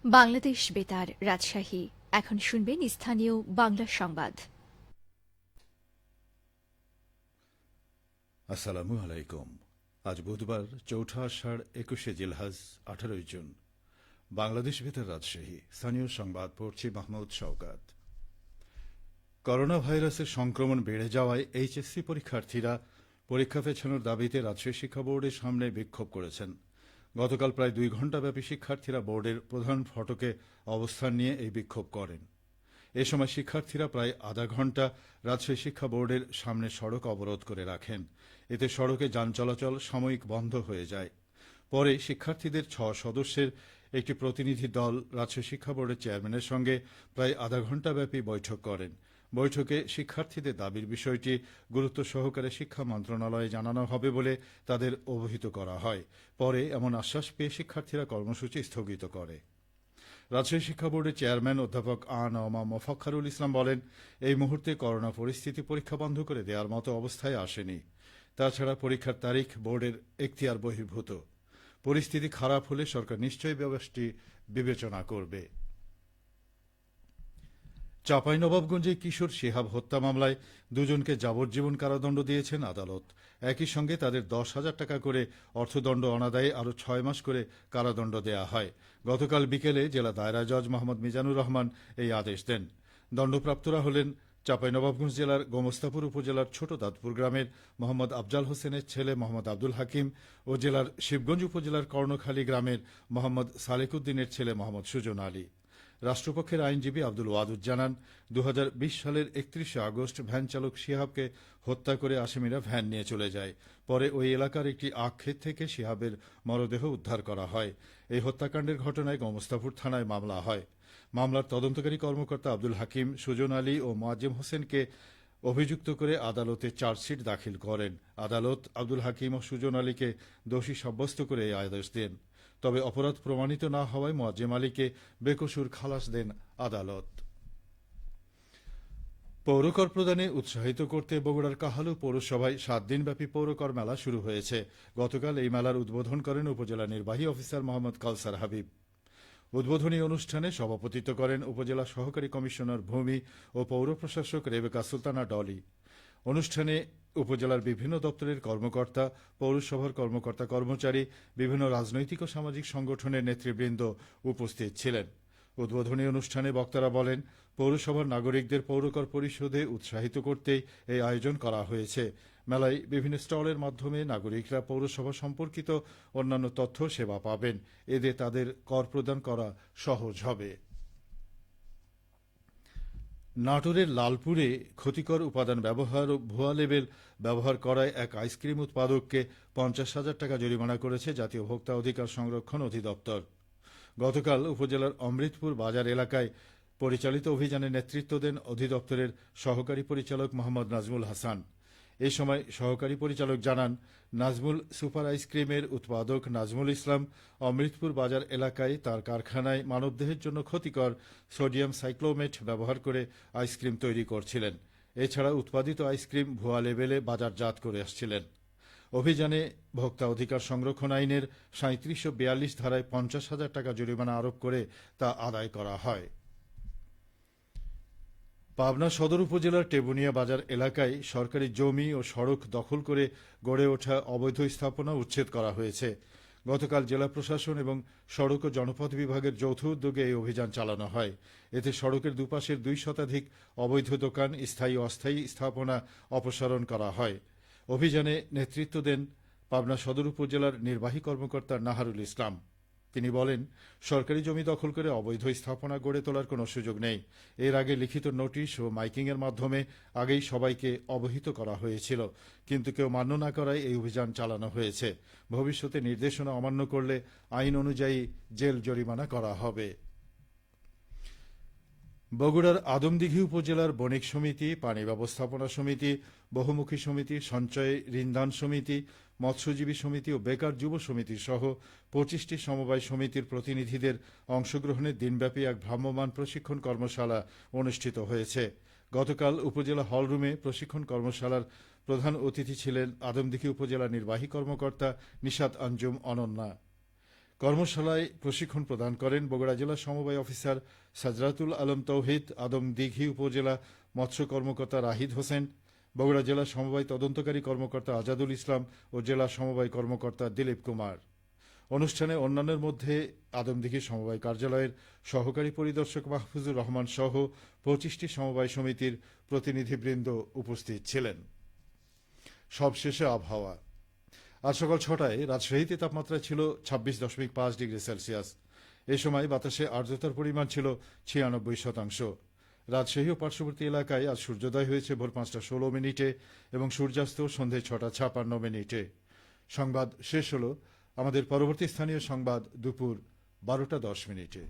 বাংলাদেশ বেতার রাজশাহী। এখন শুনবেন স্থানীয় বাংলা সংবাদ। আসসালামু আলাইকুম। আজ বুধবার ৪ঠা আষাঢ় ২১শে জিলহজ ১৮ জুন। বাংলাদেশ বেতার রাজশাহী। স্থানীয় সংবাদ পড়ছি মাহমুদ শওকাত। করোনা ভাইরাসের সংক্রমণ বেড়ে যাওয়ায় এইচএসসি পরীক্ষার্থীরা পরীক্ষা পেছানোর দাবিতে রাজশাহী শিক্ষা বোর্ডের সামনে বিক্ষোভ করেছেন। গতকাল প্রায় ২ ঘণ্টাব্যাপী শিক্ষার্থীরা বোর্ডের প্রধান ফটকে অবস্থান নিয়ে এই বিক্ষোভ করেন। এ সময় শিক্ষার্থীরা প্রায় আধা ঘণ্টা রাজশাহী শিক্ষা বোর্ডের সামনে সড়ক অবরোধ করে রাখেন। এতে সড়কে যান চলাচল সাময়িক বন্ধ হয়ে যায়। পরে শিক্ষার্থীদের ৬ সদস্যের একটি প্রতিনিধি দল রাজশাহী শিক্ষা বোর্ডের চেয়ারম্যানের সঙ্গে প্রায় আধা ঘণ্টাব্যাপী বৈঠক করেন। বৈঠকে শিক্ষার্থীদের দাবির বিষয়টি গুরুত্ব সহকারে শিক্ষা মন্ত্রণালয়ে জানানো হবে বলে তাদের অবহিত করা হয়। পরে এমন আশ্বাস পেয়ে শিক্ষার্থীরা কর্মসূচি স্থগিত করে। রাজশাহী শিক্ষা বোর্ডের চেয়ারম্যান অধ্যাপক নওমা মোফাক্খারুল ইসলাম বলেন, এই মুহূর্তে করোনা পরিস্থিতি পরীক্ষা বন্ধ করে দেওয়ার মতো অবস্থায় আসেনি। তাছাড়া পরীক্ষার তারিখ বোর্ডের এখতিয়ার বহির্ভূত। পরিস্থিতি খারাপ হলে সরকার নিশ্চয়ই ব্যবস্থাটি বিবেচনা করবে। চাঁপাইনবাবগঞ্জে কিশোর শিহাব হত্যা মামলায় দুজনকে যাবজ্জীবন কারাদণ্ড দিয়েছেন আদালত। একই সঙ্গে তাদের ১০,০০০ টাকা করে অর্থদণ্ড অনাদায়ে আরও ৬ মাস করে কারাদণ্ড দেয়া হয়। গতকাল বিকেলে জেলা দায়রা জজ মোহাম্মদ মিজানুর রহমান এই আদেশ দেন। দণ্ডপ্রাপ্তরা হলেন চাঁপাইনবাবগঞ্জ জেলার গোমস্তাপুর উপজেলার ছোট দাঁতপুর গ্রামের মোহাম্মদ আফজাল হোসেনের ছেলে মোহাম্মদ আব্দুল হাকিম ও জেলার শিবগঞ্জ উপজেলার কর্ণখালী গ্রামের মোহাম্মদ সালেকুদ্দিনের ছেলে মোহাম্মদ সুজন আলী। রাষ্ট্রপক্ষের আইনজীবী আব্দুল ওয়াদুদ জানান, ২০২০ সালের ৩১শে আগস্ট ভ্যান চালক শিহাবকে হত্যা করে আসামিরা ভ্যান নিয়ে চলে যায়। পরে ওই এলাকার একটি আখক্ষেত থেকে শিহাবের মরদেহ উদ্ধার করা হয়। এই হত্যাকাণ্ডের ঘটনায় গোমস্তাপুর থানায় মামলা হয়। মামলার তদন্তকারী কর্মকর্তা আব্দুল হাকিম, সুজন আলী ও মোয়াজ্জেম হোসেনকে অভিযুক্ত করে আদালতে চার্জশিট দাখিল করেন। আদালত আব্দুল হাকিম ও সুজন আলীকে দোষী সাব্যস্ত করে এই আদেশ দেন। তবে অপরাধ প্রমাণিত না হওয়ায় মোয়াজ্জেম আলীকে বেকসুর খালাস দেন আদালত। পৌরকর প্রদানে উৎসাহিত করতে বগুড়ার কাহালু পৌরসভায় ৭ দিনব্যাপী পৌরকর মেলা শুরু হয়েছে। গতকাল এই মেলার উদ্বোধন করেন উপজেলা নির্বাহী অফিসার মোহাম্মদ কাউসার হাবিব। উদ্বোধনী অনুষ্ঠানে সভাপতিত্ব করেন উপজেলা সহকারী কমিশনার ভূমি ও পৌর প্রশাসক রেবেকা সুলতানা ডলি। অনুষ্ঠানে উপজেলার বিভিন্ন দপ্তরের কর্মকর্তা, পৌরসভার কর্মকর্তা কর্মচারী, বিভিন্ন রাজনৈতিক ও সামাজিক সংগঠনের নেতৃবৃন্দ উপস্থিত ছিলেন। উদ্বোধনী অনুষ্ঠানে বক্তারা বলেন, পৌরসভার নাগরিকদের পৌরকর পরিশোধে উৎসাহিত করতেই এই আয়োজন করা হয়েছে। মেলায় বিভিন্ন স্টলের মাধ্যমে নাগরিকরা পৌরসভা সম্পর্কিত অন্যান্য তথ্য সেবা পাবেন। এতে তাদের কর প্রদান করা সহজ হবে। নাটোরের লালপুরে ক্ষতিকর উপাদান ব্যবহার ও ভুয়া লেবেল ব্যবহার করায় এক আইসক্রিম উৎপাদককে ৫০,০০০ টাকা জরিমানা করেছে জাতীয় ভোক্তা অধিকার সংরক্ষণ অধিদপ্তর। গতকাল উপজেলার অমৃতপুর বাজার এলাকায় পরিচালিত অভিযানে নেতৃত্ব দেন অধিদপ্তরের সহকারী পরিচালক মোহাম্মদ নাজমুল হাসান। এ সময় সহকারী পরিচালক জানান, নাজমুল সুপার আইসক্রিমের উৎপাদক নাজমুল ইসলাম অমৃতপুর বাজার এলাকায় তার কারখানায় মানবদেহের জন্য ক্ষতিকর সোডিয়াম সাইক্লোমেট ব্যবহার করে আইসক্রিম তৈরি করছিলেন। এছাড়া উৎপাদিত আইসক্রিম ভুয়া লেবেলে বাজারজাত করে আসছিলেন। অভিযানে ভোক্তা অধিকার সংরক্ষণ আইনের ৩৭ ও ৪২ ধারায় ৫০,০০০ টাকা জরিমানা আরোপ করে তা আদায় করা হয়। পাবনা সদর উপজেলার টেবুনিয়া বাজার এলাকায় সরকারি জমি ও সড়ক দখল করে গড়ে ওঠা অবৈধ স্থাপনা উচ্ছেদ করা হয়েছে। গতকাল জেলা প্রশাসন এবং সড়ক ও জনপথ বিভাগের যৌথ উদ্যোগে এই অভিযান চালানো হয়। এতে সড়কের দুপাশের ২ শতাধিক অবৈধ দোকান, স্থায়ী ও অস্থায়ী স্থাপনা অপসারণ করা হয়। অভিযানে নেতৃত্ব দেন পাবনা সদর উপজেলার নির্বাহী কর্মকর্তা নাহারুল ইসলাম। তিনি বলেন, সরকারি জমি দখল করে অবৈধ স্থাপনা গড়ে তোলার কোনো সুযোগ নেই। এর আগে লিখিত নোটিশ ও মাইকিংয়ের মাধ্যমে আগেই সবাইকে অবহিত করা হয়েছিল, কিন্তু কেউ মান্য না করায় এই অভিযান চালানো হয়েছে। ভবিষ্যতে নির্দেশনা অমান্য করলে আইন অনুযায়ী জেল জরিমানা করা হবে। বগুড়ার আদমদিঘি উপজেলার বণিক সমিতি, পানি ব্যবস্থাপনা সমিতি, বহুমুখী সমিতি, সঞ্চয় ঋণদান সমিতি, মৎস্যজীবী সমিতি ও বেকার যুব সমিতি সহ ২৫টি সমবায় সমিতির প্রতিনিধিদের অংশগ্রহণে দিনব্যাপী এক ভ্রাম্যমাণ প্রশিক্ষণ কর্মশালা অনুষ্ঠিত হয়েছে। গতকাল উপজেলা হলরুমে প্রশিক্ষণ কর্মশালার প্রধান অতিথি ছিলেন আদমদিঘি উপজেলা নির্বাহী কর্মকর্তা নিশাত আঞ্জুম অনন্যা। কর্মশালায় প্রশিক্ষণ প্রদান করেন বগুড়া জেলা সমবায় অফিসার সাজরাতুল আলম তৌহিদ, আদম দিঘি উপজেলা মৎস্য কর্মকর্তা রাহিদ হোসেন, বগুড়া জেলা সমবায় তদন্তকারী কর্মকর্তা আজাদুল ইসলাম ও জেলা সমবায় কর্মকর্তা দিলীপ কুমার। অনুষ্ঠানে অন্যান্যের মধ্যে আদমদিঘি সমবায় কার্যালয়ের সহকারী পরিদর্শক মাহফুজুর রহমান সহ 25টি সমবায় সমিতির প্রতিনিধিবৃন্দ উপস্থিত ছিলেন। সবশেষে আবহাওয়া। আজ সকাল 6টায় রাজশাহীতে তাপমাত্রা ছিল 26.5 ডিগ্রি সেলসিয়াস। এ সময় বাতাসে আর্দ্রতার পরিমাণ ছিল 96%। রাজশাহী ও পার্শ্ববর্তী এলাকায় আজ সূর্যোদয় হয়েছে ভোর 5টা 16 মিনিটে এবং সূর্যাস্ত সন্ধে 6টা 56 মিনিটে। সংবাদ শেষ হল। আমাদের পরবর্তী স্থানীয় সংবাদ দুপুর 12টা 10 মিনিটে।